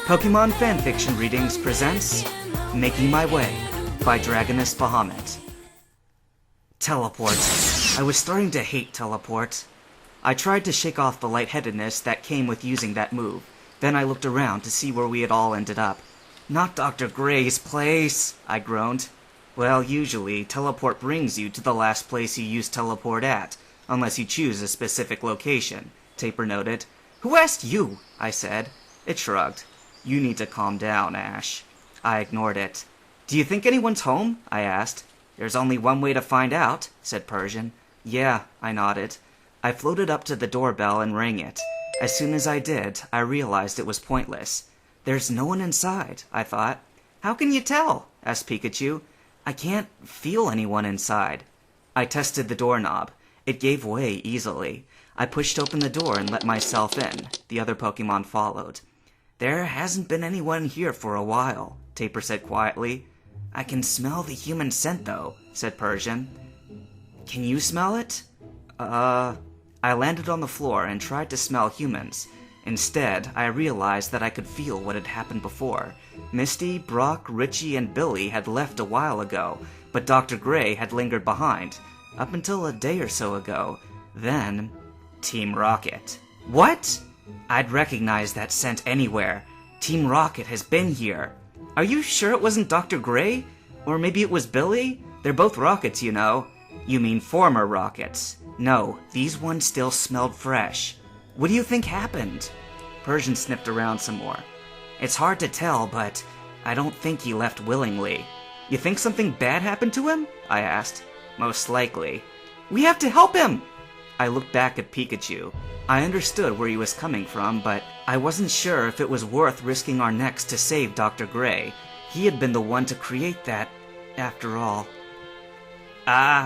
Pokemon Fanfiction Readings presents Making My Way by Dragoness Bahamut. Teleport. I was starting to hate teleport. I tried to shake off the lightheadedness that came with using that move. Then I looked around to see where we had all ended up. Not Dr. Gray's place, I groaned. Well, usually, teleport brings you to the last place you used teleport at, unless you choose a specific location, Taper noted. Who asked you? I said. It shrugged. You need to calm down, Ash. I ignored it. Do you think anyone's home? I asked. There's only one way to find out, said Persian. Yeah, I nodded. I floated up to the doorbell and rang it. As soon as I did, I realized it was pointless. There's no one inside, I thought. How can you tell? Asked Pikachu. I can't feel anyone inside. I tested the doorknob. It gave way easily. I pushed open the door and let myself in. The other Pokemon followed. There hasn't been anyone here for a while, Taper said quietly. I can smell the human scent, though, said Persian. Can you smell it? I landed on the floor and tried to smell humans. Instead, I realized that I could feel what had happened before. Misty, Brock, Richie, and Billy had left a while ago, but Dr. Gray had lingered behind, up until a day or so ago. Then, Team Rocket. What? I'd recognize that scent anywhere. Team Rocket has been here. Are you sure it wasn't Dr. Gray? Or maybe it was Billy? They're both Rockets, you know. You mean former Rockets. No, these ones still smelled fresh. What do you think happened? Persian sniffed around some more. It's hard to tell, but I don't think he left willingly. You think something bad happened to him? I asked. Most likely. We have to help him! I looked back at Pikachu. I understood where he was coming from, but I wasn't sure if it was worth risking our necks to save Dr. Gray. He had been the one to create that, after all.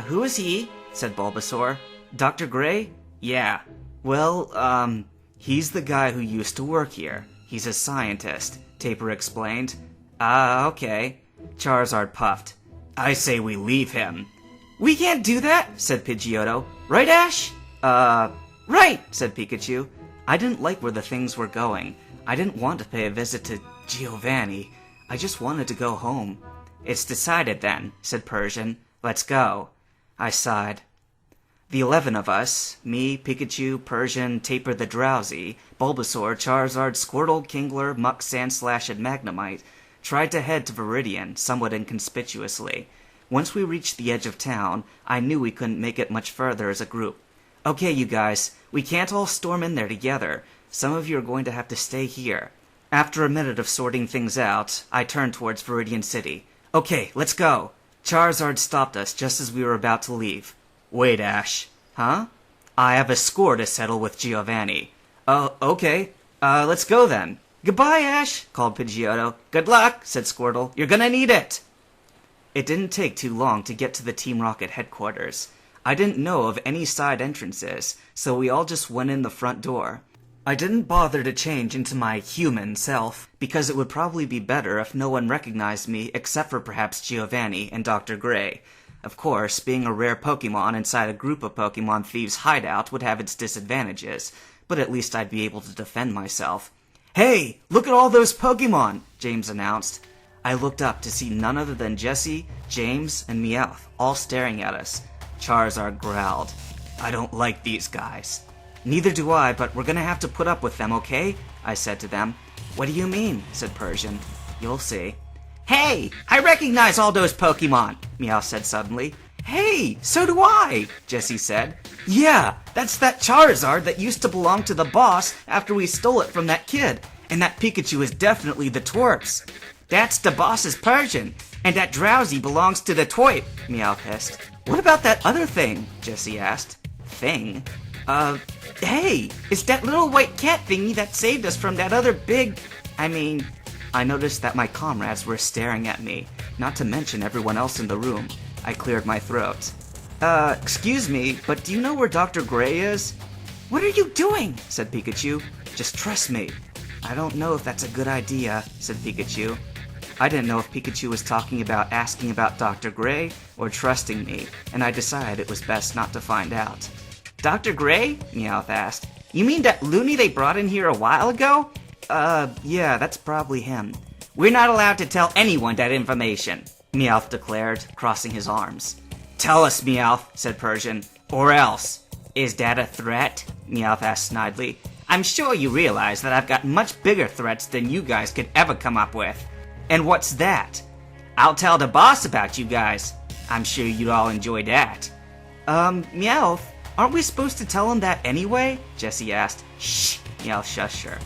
Who is he? Said Bulbasaur. Dr. Gray? Yeah. Well, he's the guy who used to work here. He's a scientist, Taper explained. Okay. Charizard puffed. I say we leave him. We can't do that, said Pidgeotto. Right, Ash? Right, said Pikachu. I didn't like where the things were going. I didn't want to pay a visit to Giovanni. I just wanted to go home. It's decided then, said Persian. Let's go. I sighed. The 11 of us, me, Pikachu, Persian, Taper the Drowsy, Bulbasaur, Charizard, Squirtle, Kingler, Muck, Sandslash, and Magnemite, tried to head to Viridian somewhat inconspicuously. Once we reached the edge of town, I knew we couldn't make it much further as a group. Okay, you guys, we can't all storm in there together. Some of you are going to have to stay here. After a minute of sorting things out, I turned towards Viridian City. Okay, let's go. Charizard stopped us just as we were about to leave. Wait, Ash. Huh? I have a score to settle with Giovanni. Oh, okay. Let's go then. Goodbye, Ash, called Pidgeotto. Good luck, said Squirtle. You're gonna need it. It didn't take too long to get to the Team Rocket headquarters. I didn't know of any side entrances, so we all just went in the front door. I didn't bother to change into my human self, because it would probably be better if no one recognized me except for perhaps Giovanni and Dr. Gray. Of course, being a rare Pokemon inside a group of Pokemon thieves' hideout would have its disadvantages, but at least I'd be able to defend myself. Hey, look at all those Pokemon, James announced. I looked up to see none other than Jessie, James, and Meowth, all staring at us. Charizard growled. I don't like these guys. Neither do I, but we're gonna have to put up with them, okay? I said to them. What do you mean? Said Persian. You'll see. Hey, I recognize all those Pokemon, Meowth said suddenly. Hey, so do I, Jessie said. Yeah, that's that Charizard that used to belong to the boss after we stole it from that kid. And that Pikachu is definitely the twerp's. That's the boss's Persian, and that Drowsy belongs to the Toy, Meowth hissed. What about that other thing? Jessie asked. Thing? Hey, it's that little white cat thingy that saved us from that other big... I noticed that my comrades were staring at me, not to mention everyone else in the room. I cleared my throat. Excuse me, but do you know where Dr. Gray is? What are you doing? Said Pikachu. Just trust me. I don't know if that's a good idea, said Pikachu. I didn't know if Pikachu was talking about asking about Dr. Gray or trusting me, and I decided it was best not to find out. Dr. Gray? Meowth asked. You mean that loony they brought in here a while ago? Yeah, that's probably him. We're not allowed to tell anyone that information, Meowth declared, crossing his arms. Tell us, Meowth, said Persian, or else. Is that a threat? Meowth asked snidely. I'm sure you realize that I've got much bigger threats than you guys could ever come up with. And what's that? I'll tell the boss about you guys. I'm sure you'd all enjoy that. Meowth, aren't we supposed to tell him that anyway? Jessie asked. Shh, Meowth shushed her.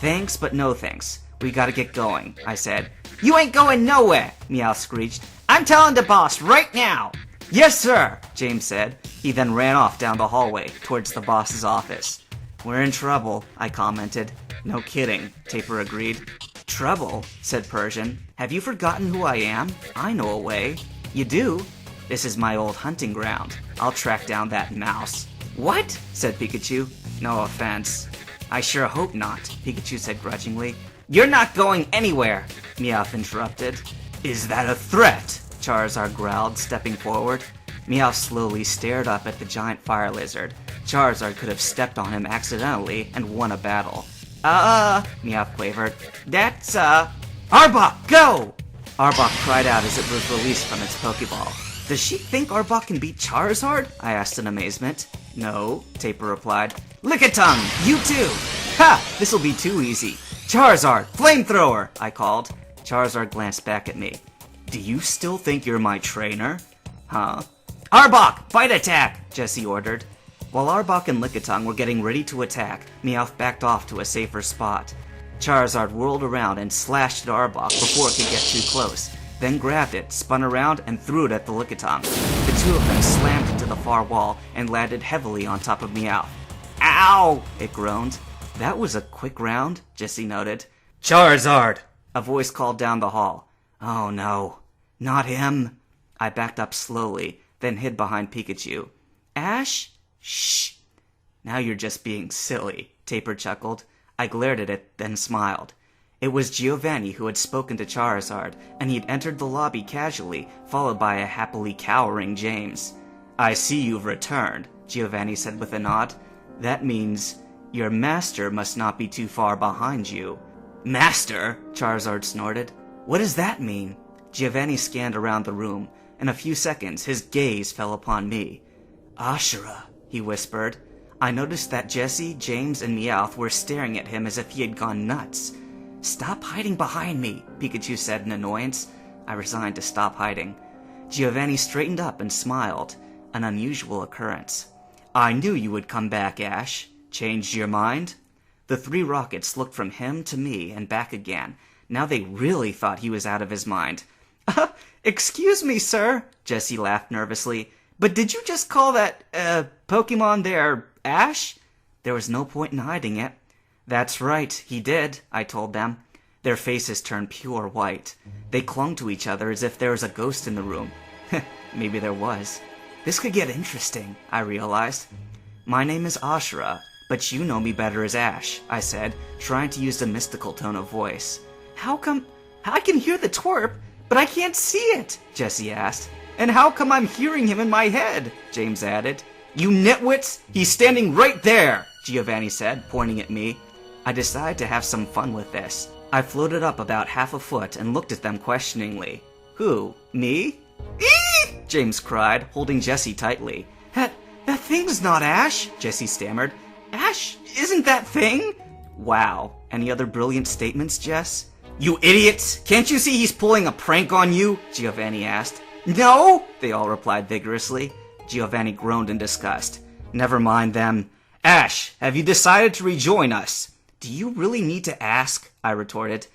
Thanks, but no thanks. We gotta get going, I said. You ain't going nowhere, Meowth screeched. I'm telling the boss right now. Yes, sir, James said. He then ran off down the hallway towards the boss's office. We're in trouble, I commented. No kidding, Taper agreed. Trouble, said Persian. Have you forgotten who I am? I know a way. You do? This is my old hunting ground. I'll track down that mouse. What? Said Pikachu. No offense. I sure hope not, Pikachu said grudgingly. You're not going anywhere, Meowth interrupted. Is that a threat? Charizard growled, stepping forward. Meowth slowly stared up at the giant fire lizard. Charizard could have stepped on him accidentally and won a battle. Meowth quavered. That's, Arbok, go! Arbok cried out as it was released from its Pokeball. Does she think Arbok can beat Charizard? I asked in amazement. No, Taper replied. Lickitung, you too! Ha! This'll be too easy. Charizard, flamethrower! I called. Charizard glanced back at me. Do you still think you're my trainer? Huh? Arbok, bite attack! Jessie ordered. While Arbok and Lickitung were getting ready to attack, Meowth backed off to a safer spot. Charizard whirled around and slashed at Arbok before it could get too close, then grabbed it, spun around, and threw it at the Lickitung. The two of them slammed into the far wall and landed heavily on top of Meowth. Ow! It groaned. That was a quick round, Jessie noted. Charizard! A voice called down the hall. Oh no, not him. I backed up slowly, then hid behind Pikachu. Ash? Shh. Now you're just being silly, Taper chuckled. I glared at it, then smiled. It was Giovanni who had spoken to Charizard, and he'd entered the lobby casually, followed by a happily cowering James. I see you've returned, Giovanni said with a nod. That means your master must not be too far behind you. Master? Charizard snorted. What does that mean? Giovanni scanned around the room. In a few seconds, his gaze fell upon me. Ashura, he whispered. I noticed that Jessie, James, and Meowth were staring at him as if he had gone nuts. Stop hiding behind me, Pikachu said in annoyance. I resigned to stop hiding. Giovanni straightened up and smiled. An unusual occurrence. I knew you would come back, Ash. Changed your mind? The three rockets looked from him to me and back again. Now they really thought he was out of his mind. Excuse me, sir, Jessie laughed nervously, but did you just call that, Pokemon there, Ash? There was no point in hiding it. That's right, he did, I told them. Their faces turned pure white. They clung to each other as if there was a ghost in the room. Maybe there was. This could get interesting, I realized. My name is Ashura, but you know me better as Ash, I said, trying to use a mystical tone of voice. How come I can hear the twerp, but I can't see it? Jessie asked. And how come I'm hearing him in my head? James added. You nitwits! He's standing right there, Giovanni said, pointing at me. I decided to have some fun with this. I floated up about half a foot and looked at them questioningly. Who? Me? Eee! James cried, holding Jessie tightly. That thing's not Ash, Jessie stammered. Ash isn't that thing? Wow. Any other brilliant statements, Jess? You idiots! Can't you see he's pulling a prank on you? Giovanni asked. No! They all replied vigorously. Giovanni groaned in disgust. Never mind them. Ash, have you decided to rejoin us? Do you really need to ask? I retorted.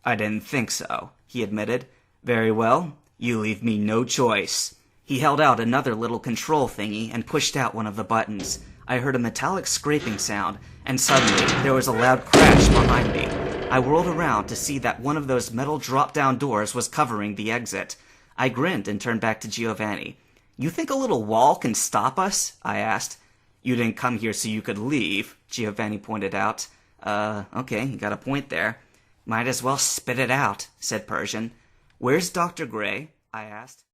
I didn't think so, he admitted. Very well. You leave me no choice. He held out another little control thingy and pushed out one of the buttons. I heard a metallic scraping sound, and suddenly there was a loud crash behind me. I whirled around to see that one of those metal drop-down doors was covering the exit. I grinned and turned back to Giovanni. You think a little wall can stop us? I asked. You didn't come here so you could leave, Giovanni pointed out. Okay, you got a point there. Might as well spit it out, said Persian. Where's Dr. Gray? I asked.